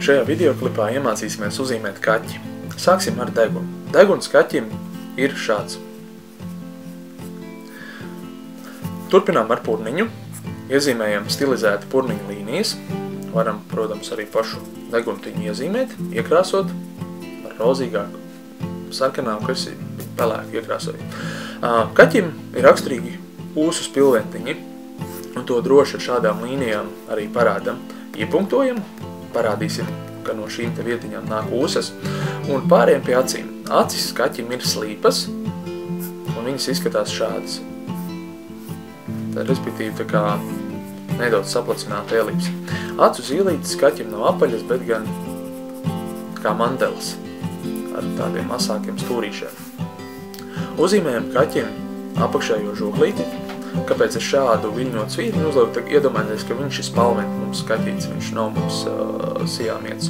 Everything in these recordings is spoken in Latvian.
Šajā videoklipā iemācīsimies uzzīmēt kaķi. Sāksim ar degunu. Deguns kaķim ir šāds. Turpinām ar purniņu. Iezīmējam stilizēti purniņu līnijas. Varam, protams, arī pašu deguntiņu iezīmēt, iekrāsot ar rozīgāku, sarkanāku, kas ir pelēku iekrāsojot. Kaķim ir raksturīgi ūsu spilventiņi, un to droši ar šādām līnijām arī parādam. Iepunktojam, parādīsim, ka no šīm te vietiņām nāk ūsas, un pāriem pie acīm. Acis kaķim ir slīpas, un viņas izskatās šādas. Tā respektīvi tā kā nedaudz saplacināta elipse. Acu zīlītes kaķim nav apaļas, bet gan kā mandeles ar tādiem asākiem stūrīšiem. Uzzīmējam kaķim apakšējo žoglīti. Kāpēc es šādu viļņot svītiņu uzlieku, tad iedomājieties, ka viņš ir spalvent mums kaķīts, viņš nav mums sijāmietis.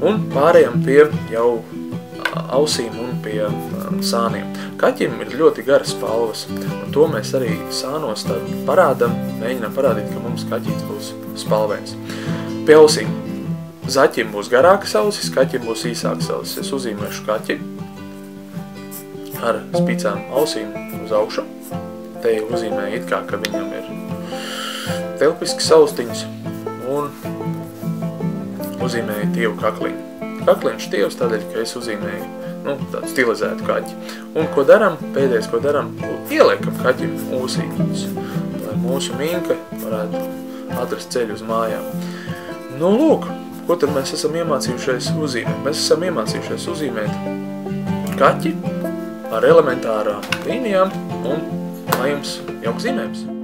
Un pārējām pie jau ausīm un pie sāniem. Kaķim ir ļoti garas spalvas, un to mēs arī sānos tad parādam, mēģinām parādīt, ka mums kaķīts būs spalvens. Pie ausīm. Zaķim būs garākas ausis, kaķim būs īsākas ausis. Es uzzīmēšu kaķi ar spicām ausīm uz augšu. Te uzzīmēju it kā, ka viņam ir telpisks austiņas un uzzīmēju tievu kakliņu. Kakliņš tievs tādēļ, ka es uzzīmēju tādu stilizētu kaķi. Un ko daram? Pēdējais, ko daram? Ieliekam kaķim ūsīņus, lai mūsu minka varētu atrast ceļu uz mājām. Lūk, ko tad mēs esam iemācījušies uzzīmēt? Mēs esam iemācījušies uzzīmēt kaķi ar elementārām līnijām un lai jums jauks zīmējums!